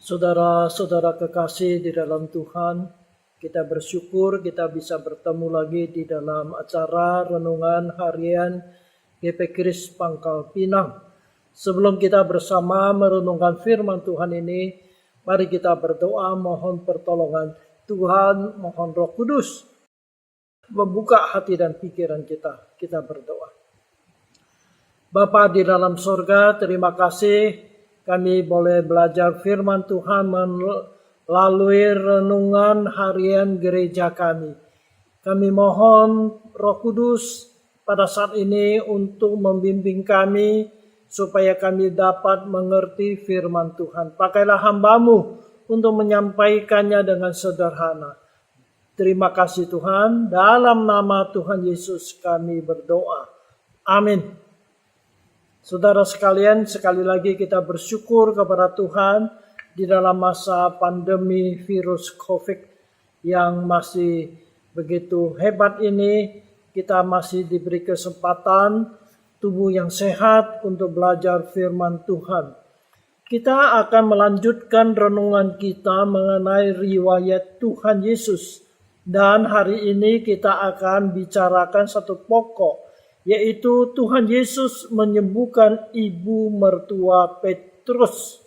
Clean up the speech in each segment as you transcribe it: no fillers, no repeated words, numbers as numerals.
Saudara-saudara kekasih di dalam Tuhan, kita bersyukur kita bisa bertemu lagi di dalam acara Renungan Harian GP Kris Pangkal Pinang. Sebelum kita bersama merenungkan firman Tuhan ini, mari kita berdoa mohon pertolongan Tuhan, mohon Roh Kudus membuka hati dan pikiran kita. Kita berdoa. Bapa di dalam sorga, terima kasih kami boleh belajar firman Tuhan melalui renungan harian gereja kami. Kami mohon Roh Kudus pada saat ini untuk membimbing kami supaya kami dapat mengerti firman Tuhan. Pakailah hamba-Mu untuk menyampaikannya dengan sederhana. Terima kasih Tuhan, dalam nama Tuhan Yesus kami berdoa. Amin. Saudara sekalian, sekali lagi kita bersyukur kepada Tuhan di dalam masa pandemi virus COVID yang masih begitu hebat ini. Kita masih diberi kesempatan, tubuh yang sehat untuk belajar firman Tuhan. Kita akan melanjutkan renungan kita mengenai riwayat Tuhan Yesus. Dan hari ini kita akan bicarakan satu pokok, yaitu Tuhan Yesus menyembuhkan ibu mertua Petrus.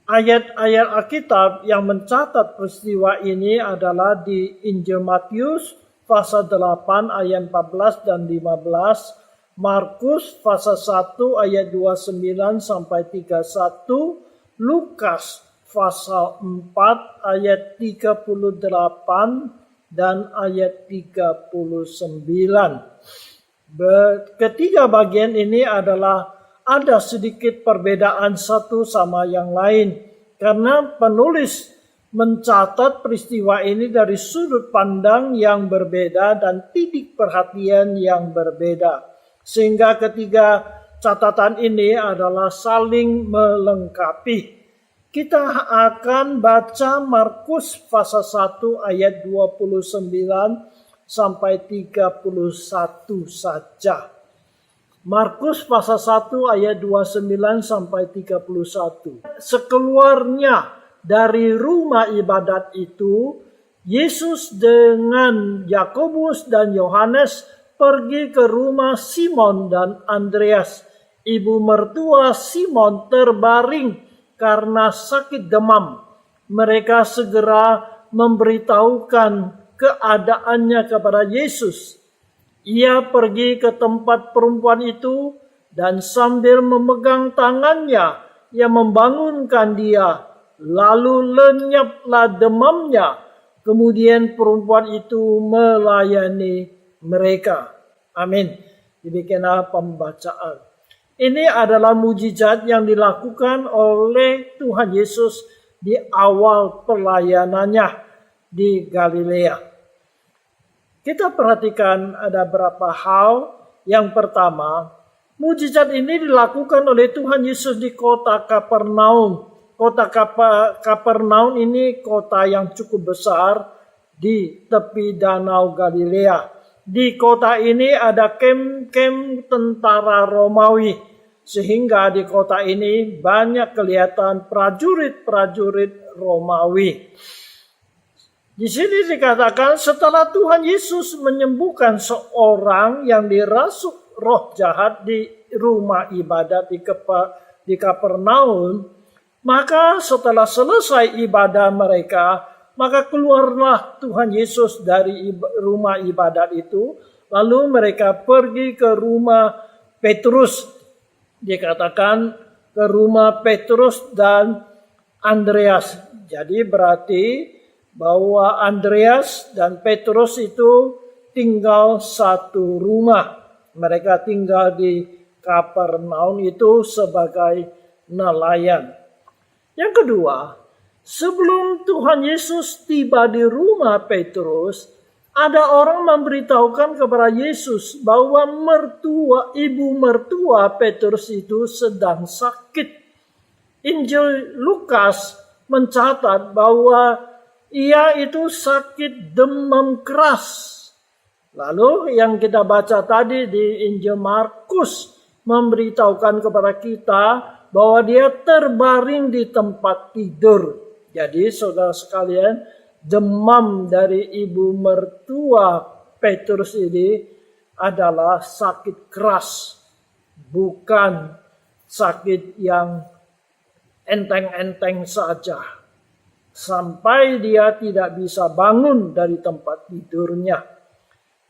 Ayat-ayat Alkitab yang mencatat peristiwa ini adalah di Injil Matius pasal 8 ayat 14 dan 15, Markus pasal 1 ayat 29 sampai 31, Lukas pasal 4 ayat 38 dan ayat 39. Ketiga bagian ini adalah ada sedikit perbedaan satu sama yang lain karena penulis mencatat peristiwa ini dari sudut pandang yang berbeda dan titik perhatian yang berbeda, sehingga ketiga catatan ini adalah saling melengkapi. Kita akan baca Markus pasal 1 ayat 29 sampai 31 saja. Markus pasal 1 ayat 29 sampai 31. Sekeluarnya dari rumah ibadat itu, Yesus dengan Yakobus dan Yohanes pergi ke rumah Simon dan Andreas. Ibu mertua Simon terbaring karena sakit demam. Mereka segera memberitahukan keadaannya kepada Yesus. Ia pergi ke tempat perempuan itu dan sambil memegang tangannya, ia membangunkan dia. Lalu lenyaplah demamnya. Kemudian perempuan itu melayani mereka. Amin. Demikianlah pembacaan. Ini adalah mujizat yang dilakukan oleh Tuhan Yesus di awal pelayanannya di Galilea. Kita perhatikan ada beberapa hal. Yang pertama, mujizat ini dilakukan oleh Tuhan Yesus di kota Kapernaum. Kota Kapernaum ini kota yang cukup besar di tepi Danau Galilea. Di kota ini ada kem-kem tentara Romawi, sehingga di kota ini banyak kelihatan prajurit-prajurit Romawi. Di sini dikatakan setelah Tuhan Yesus menyembuhkan seorang yang dirasuk roh jahat di rumah ibadat di Kapernaum, maka setelah selesai ibadah mereka, maka keluarlah Tuhan Yesus dari rumah ibadat itu, lalu mereka pergi ke rumah Petrus. Dikatakan ke rumah Petrus dan Andreas. Jadi berarti bahwa Andreas dan Petrus itu tinggal satu rumah. Mereka tinggal di Kapernaum itu sebagai nelayan. Yang kedua, sebelum Tuhan Yesus tiba di rumah Petrus, ada orang memberitahukan kepada Yesus bahwa ibu mertua Petrus itu sedang sakit. Injil Lukas mencatat bahwa ia itu sakit demam keras. Lalu yang kita baca tadi di Injil Markus memberitahukan kepada kita bahwa dia terbaring di tempat tidur. Jadi saudara sekalian, demam dari ibu mertua Petrus ini adalah sakit keras, bukan sakit yang enteng-enteng saja. Sampai dia tidak bisa bangun dari tempat tidurnya.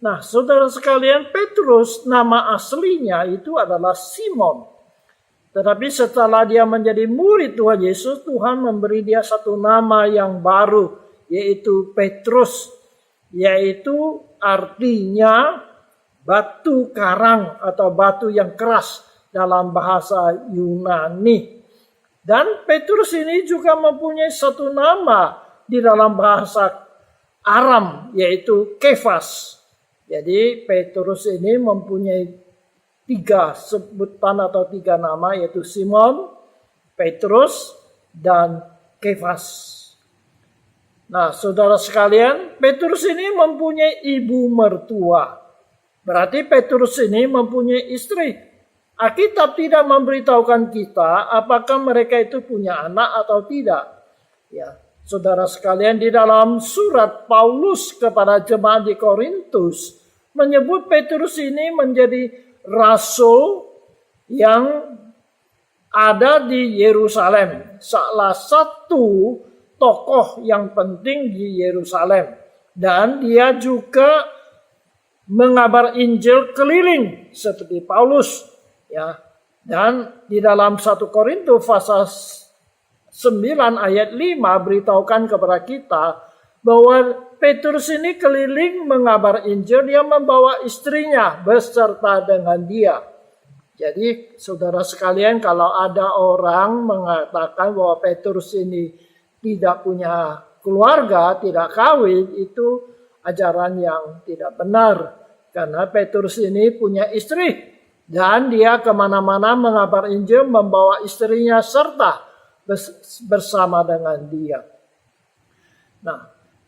Nah, saudara sekalian, Petrus nama aslinya itu adalah Simon. Tetapi setelah dia menjadi murid Tuhan Yesus, Tuhan memberi dia satu nama yang baru, yaitu Petrus. Yaitu artinya batu karang atau batu yang keras dalam bahasa Yunani. Dan Petrus ini juga mempunyai satu nama di dalam bahasa Aram, yaitu Kefas. Jadi Petrus ini mempunyai 3 sebutan atau 3 nama, yaitu Simon, Petrus, dan Kefas. Nah, saudara sekalian, Petrus ini mempunyai ibu mertua. Berarti Petrus ini mempunyai istri. Alkitab tidak memberitahukan kita apakah mereka itu punya anak atau tidak. Ya, saudara sekalian, di dalam surat Paulus kepada jemaat di Korintus menyebut Petrus ini menjadi rasul yang ada di Yerusalem, salah satu tokoh yang penting di Yerusalem, dan dia juga mengabar Injil keliling seperti Paulus. Ya, dan di dalam 1 Korintus pasal 9 ayat 5 beritahukan kepada kita bahwa Petrus ini keliling mengabar Injil, dia membawa istrinya beserta dengan dia. Jadi saudara sekalian, kalau ada orang mengatakan bahwa Petrus ini tidak punya keluarga, tidak kawin, itu ajaran yang tidak benar. Karena Petrus ini punya istri. Dan dia kemana-mana mengabar Injil, membawa istrinya serta bersama dengan dia. Nah,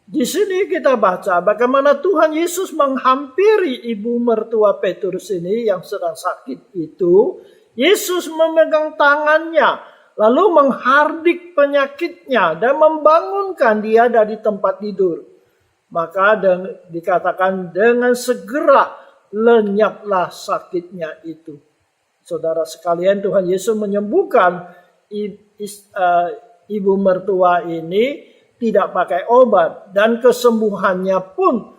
di sini kita baca bagaimana Tuhan Yesus menghampiri ibu mertua Petrus ini yang sedang sakit itu. Yesus memegang tangannya, lalu menghardik penyakitnya dan membangunkan dia dari tempat tidur. Maka dikatakan dengan segera lenyaplah sakitnya itu. Saudara sekalian, Tuhan Yesus menyembuhkan ibu mertua ini tidak pakai obat. Dan kesembuhannya pun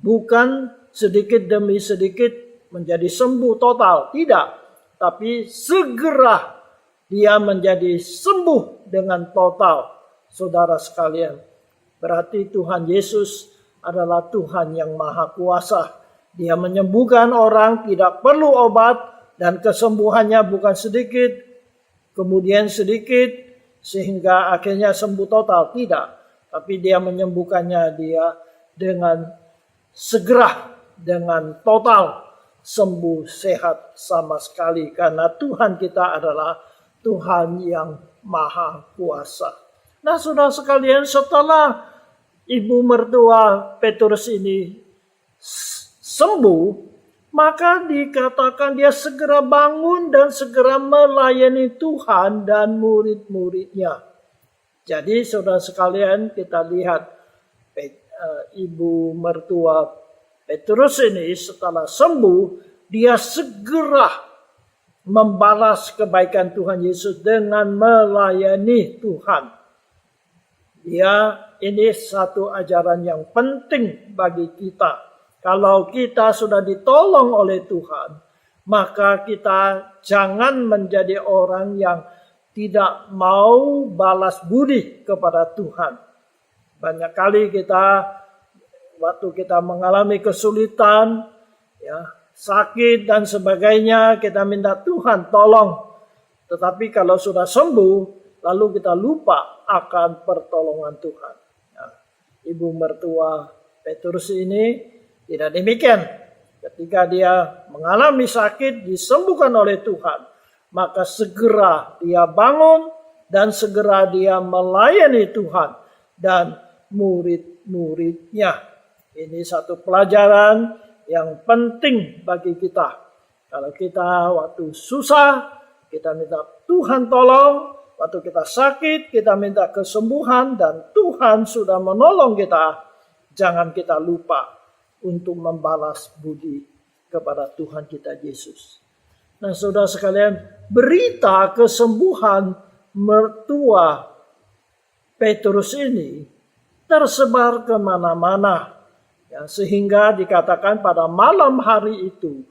bukan sedikit demi sedikit menjadi sembuh total. Tidak. Tapi segera dia menjadi sembuh dengan total. Saudara sekalian, berarti Tuhan Yesus adalah Tuhan yang maha kuasa. Dia menyembuhkan orang, tidak perlu obat, dan kesembuhannya bukan sedikit, kemudian sedikit, sehingga akhirnya sembuh total. Tidak, tapi dia menyembuhkannya dia dengan segera, dengan total, sembuh, sehat sama sekali. Karena Tuhan kita adalah Tuhan yang maha kuasa. Nah, saudara sekalian, setelah ibu mertua Petrus ini sembuh, maka dikatakan dia segera bangun dan segera melayani Tuhan dan murid-muridnya. Jadi saudara sekalian, kita lihat ibu mertua Petrus ini setelah sembuh, dia segera membalas kebaikan Tuhan Yesus dengan melayani Tuhan. Ini satu ajaran yang penting bagi kita. Kalau kita sudah ditolong oleh Tuhan, maka kita jangan menjadi orang yang tidak mau balas budi kepada Tuhan. Banyak kali waktu kita mengalami kesulitan, ya, sakit dan sebagainya, kita minta Tuhan tolong. Tetapi kalau sudah sembuh, lalu kita lupa akan pertolongan Tuhan. Ya, ibu mertua Petrus ini tidak demikian. Ketika dia mengalami sakit, disembuhkan oleh Tuhan, maka segera dia bangun dan segera dia melayani Tuhan dan murid-muridnya. Ini satu pelajaran yang penting bagi kita. Kalau kita waktu susah, Kita minta Tuhan tolong. Waktu kita sakit, kita minta kesembuhan dan Tuhan sudah menolong kita. Jangan kita lupa untuk membalas budi kepada Tuhan kita Yesus. Nah, saudara sekalian, berita kesembuhan mertua Petrus ini tersebar kemana-mana. Ya, sehingga dikatakan pada malam hari itu,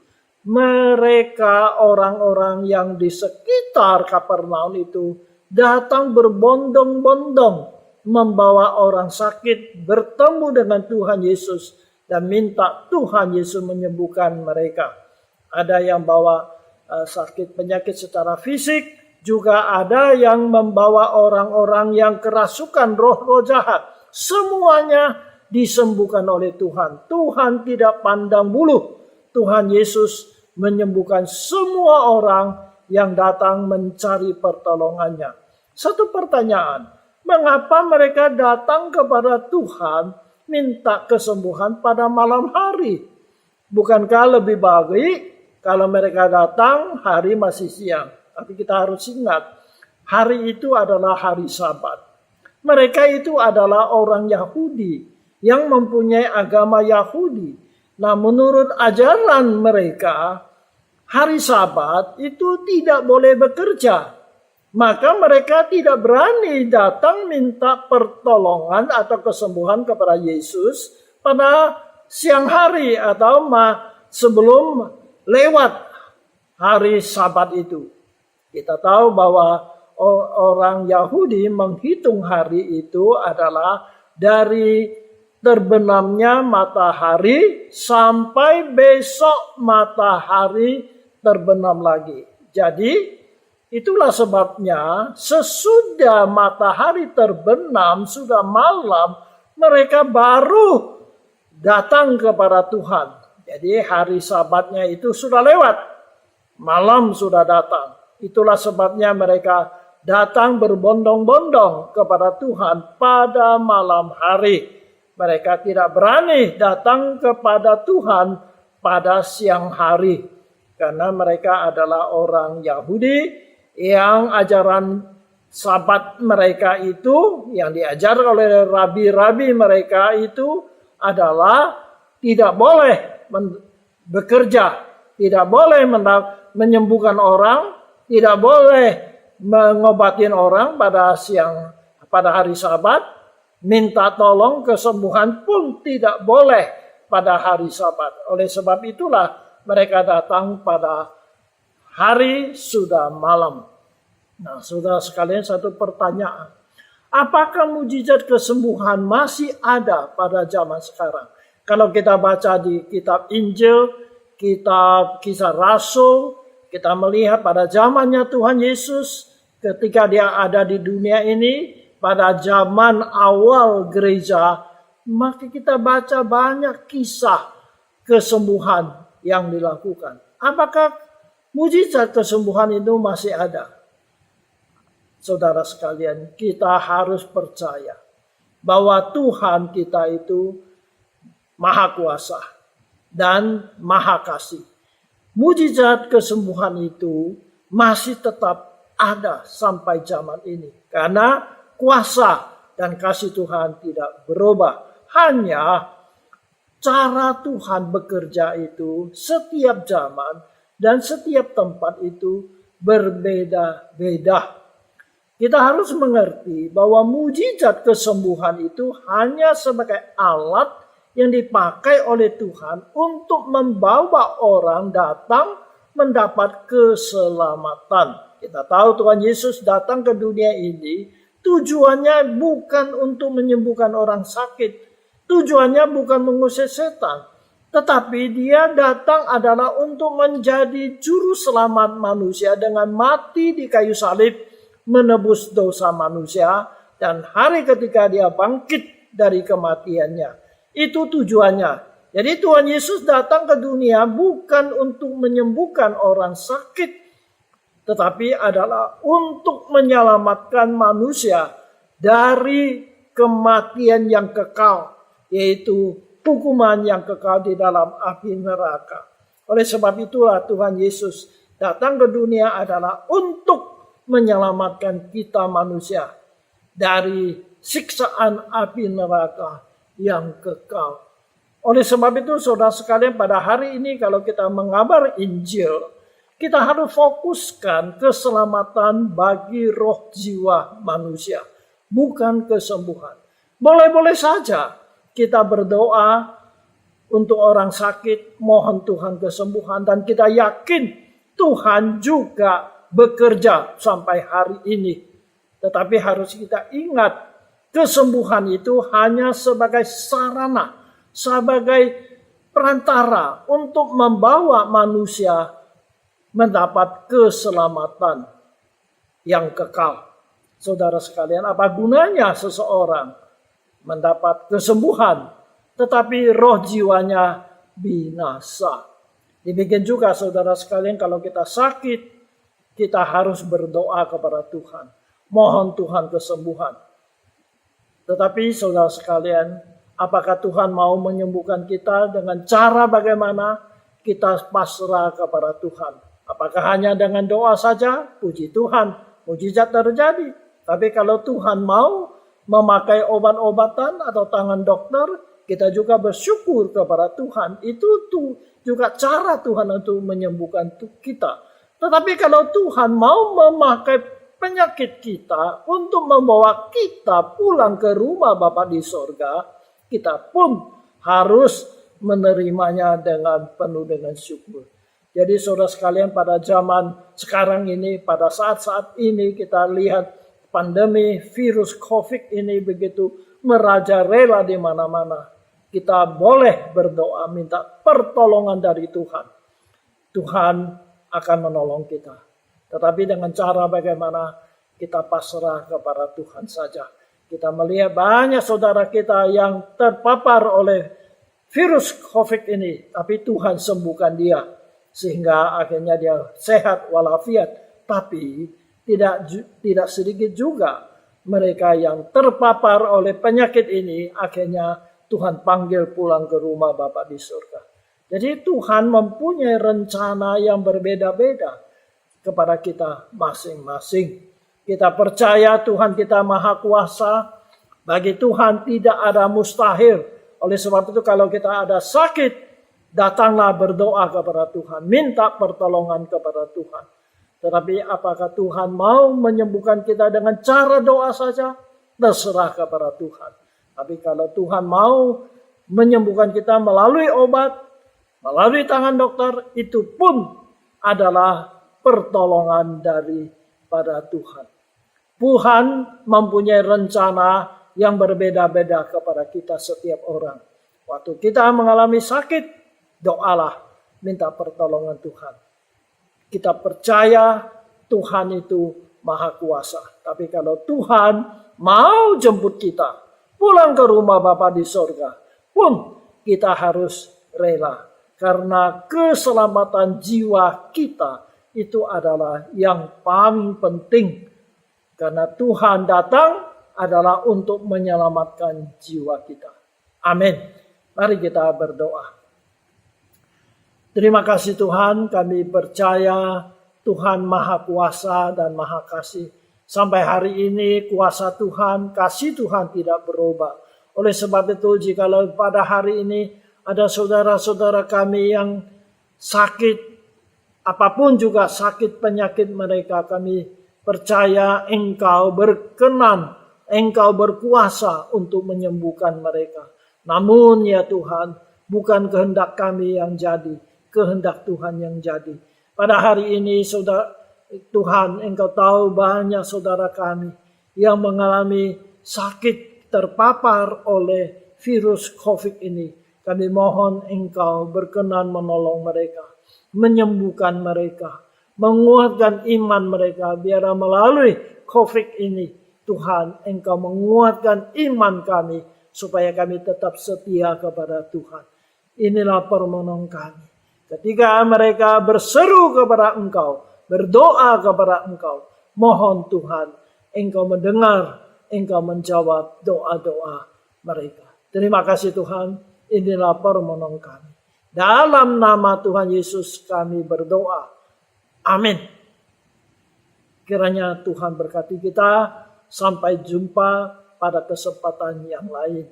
mereka orang-orang yang di sekitar Kapernaum itu datang berbondong-bondong membawa orang sakit bertemu dengan Tuhan Yesus dan minta Tuhan Yesus menyembuhkan mereka. Ada yang bawa sakit penyakit secara fisik, juga ada yang membawa orang-orang yang kerasukan roh-roh jahat. Semuanya disembuhkan oleh Tuhan. Tuhan tidak pandang bulu. Tuhan Yesus menyembuhkan semua orang yang datang mencari pertolongannya. Satu pertanyaan, mengapa mereka datang kepada Tuhan minta kesembuhan pada malam hari? Bukankah lebih baik kalau mereka datang hari masih siang? Tapi kita harus ingat, hari itu adalah hari Sabat. Mereka itu adalah orang Yahudi yang mempunyai agama Yahudi. Nah, menurut ajaran mereka, hari Sabat itu tidak boleh bekerja. Maka mereka tidak berani datang minta pertolongan atau kesembuhan kepada Yesus pada siang hari atau sebelum lewat hari Sabat itu. Kita tahu bahwa orang Yahudi menghitung hari itu itulah dari terbenamnya matahari sampai besok matahari terbenam lagi. Jadi itulah sebabnya sesudah matahari terbenam, sudah malam, mereka baru datang kepada Tuhan. Jadi hari Sabatnya itu sudah lewat, malam sudah datang. Itulah sebabnya mereka datang berbondong-bondong kepada Tuhan pada malam hari. Mereka tidak berani datang kepada Tuhan pada siang hari. Karena mereka adalah orang Yahudi yang ajaran Sabat mereka itu, yang diajar oleh rabi-rabi mereka itu adalah tidak boleh bekerja, tidak boleh menyembuhkan orang, tidak boleh mengobatin orang pada hari Sabat, minta tolong kesembuhan pun tidak boleh pada hari Sabat. Oleh sebab itulah mereka datang pada hari sudah malam. Nah, saudara sekalian, satu pertanyaan. Apakah mujizat kesembuhan masih ada pada zaman sekarang? Kalau kita baca di kitab Injil, kitab Kisah Rasul, kita melihat pada zamannya Tuhan Yesus, ketika dia ada di dunia ini, pada zaman awal gereja, maka kita baca banyak kisah kesembuhan yang dilakukan. Apakah mujizat kesembuhan itu masih ada? Saudara sekalian, kita harus percaya bahwa Tuhan kita itu Maha Kuasa dan Maha Kasih. Mujizat kesembuhan itu masih tetap ada sampai zaman ini. Karena kuasa dan kasih Tuhan tidak berubah. Hanya cara Tuhan bekerja itu setiap zaman dan setiap tempat itu berbeda-beda. Kita harus mengerti bahwa mujizat kesembuhan itu hanya sebagai alat yang dipakai oleh Tuhan untuk membawa orang datang mendapat keselamatan. Kita tahu Tuhan Yesus datang ke dunia ini tujuannya bukan untuk menyembuhkan orang sakit. Tujuannya bukan mengusir setan. Tetapi dia datang adalah untuk menjadi juru selamat manusia dengan mati di kayu salib, menebus dosa manusia, dan hari ketika dia bangkit dari kematiannya. Itu tujuannya. Jadi Tuhan Yesus datang ke dunia bukan untuk menyembuhkan orang sakit, tetapi adalah untuk menyelamatkan manusia dari kematian yang kekal, yaitu hukuman yang kekal di dalam api neraka. Oleh sebab itulah Tuhan Yesus datang ke dunia adalah untuk menyelamatkan kita manusia dari siksaan api neraka yang kekal. Oleh sebab itu saudara sekalian, pada hari ini kalau kita mengabar Injil, kita harus fokuskan keselamatan bagi roh jiwa manusia, bukan kesembuhan. Boleh-boleh saja kita berdoa untuk orang sakit, mohon Tuhan kesembuhan, dan kita yakin Tuhan juga bekerja sampai hari ini. Tetapi harus kita ingat, kesembuhan itu hanya sebagai sarana, sebagai perantara untuk membawa manusia mendapat keselamatan yang kekal. Saudara sekalian, apa gunanya seseorang mendapat kesembuhan tetapi roh jiwanya binasa? Demikian juga saudara sekalian, kalau kita sakit, kita harus berdoa kepada Tuhan, mohon Tuhan kesembuhan. Tetapi saudara sekalian, apakah Tuhan mau menyembuhkan kita dengan cara bagaimana? Kita pasrah kepada Tuhan. Apakah hanya dengan doa saja? Puji Tuhan, mujizat terjadi. Tapi kalau Tuhan mau memakai obat-obatan atau tangan dokter, kita juga bersyukur kepada Tuhan. Itu juga cara Tuhan untuk menyembuhkan kita. Tetapi kalau Tuhan mau memakai penyakit kita untuk membawa kita pulang ke rumah Bapa di sorga, kita pun harus menerimanya dengan penuh dengan syukur. Jadi saudara sekalian, pada zaman sekarang ini, pada saat-saat ini kita lihat pandemi virus COVID ini begitu merajalela di mana-mana. Kita boleh berdoa minta pertolongan dari Tuhan. Tuhan akan menolong kita. Tetapi dengan cara bagaimana? Kita pasrah kepada Tuhan saja. Kita melihat banyak saudara kita yang terpapar oleh virus COVID ini, tapi Tuhan sembuhkan dia. Sehingga akhirnya dia sehat walafiat. Tapi tidak sedikit juga mereka yang terpapar oleh penyakit ini, akhirnya Tuhan panggil pulang ke rumah Bapa di surga. Jadi Tuhan mempunyai rencana yang berbeda-beda kepada kita masing-masing. Kita percaya Tuhan kita maha kuasa. Bagi Tuhan tidak ada mustahil. Oleh sebab itu kalau kita ada sakit, datanglah berdoa kepada Tuhan, minta pertolongan kepada Tuhan. Tetapi apakah Tuhan mau menyembuhkan kita dengan cara doa saja? Terserah kepada Tuhan. Tapi kalau Tuhan mau menyembuhkan kita melalui obat, melalui tangan dokter, itu pun adalah pertolongan daripada Tuhan. Tuhan mempunyai rencana yang berbeda-beda kepada kita setiap orang. Waktu kita mengalami sakit, doalah, minta pertolongan Tuhan. Kita percaya Tuhan itu maha kuasa. Tapi kalau Tuhan mau jemput kita pulang ke rumah Bapa di sorga, pun kita harus rela. Karena keselamatan jiwa kita itu adalah yang paling penting. Karena Tuhan datang adalah untuk menyelamatkan jiwa kita. Amin. Mari kita berdoa. Terima kasih Tuhan, kami percaya Tuhan maha kuasa dan maha kasih. Sampai hari ini kuasa Tuhan, kasih Tuhan tidak berubah. Oleh sebab itu, jikalau pada hari ini ada saudara-saudara kami yang sakit, apapun juga sakit penyakit mereka, kami percaya Engkau berkenan, Engkau berkuasa untuk menyembuhkan mereka. Namun ya Tuhan, bukan kehendak kami yang jadi, kehendak Tuhan yang jadi. Pada hari ini saudara Tuhan, Engkau tahu banyak saudara kami yang mengalami sakit terpapar oleh virus COVID ini. Kami mohon Engkau berkenan menolong mereka, menyembuhkan mereka, menguatkan iman mereka. Biar melalui COVID ini Tuhan, Engkau menguatkan iman kami supaya kami tetap setia kepada Tuhan. Inilah permohonan kami. Ketika mereka berseru kepada Engkau, berdoa kepada Engkau, mohon Tuhan, Engkau mendengar, Engkau menjawab doa-doa mereka. Terima kasih Tuhan, inilah permohonan kami. Dalam nama Tuhan Yesus kami berdoa. Amin. Kiranya Tuhan berkati kita. Sampai jumpa pada kesempatan yang lain.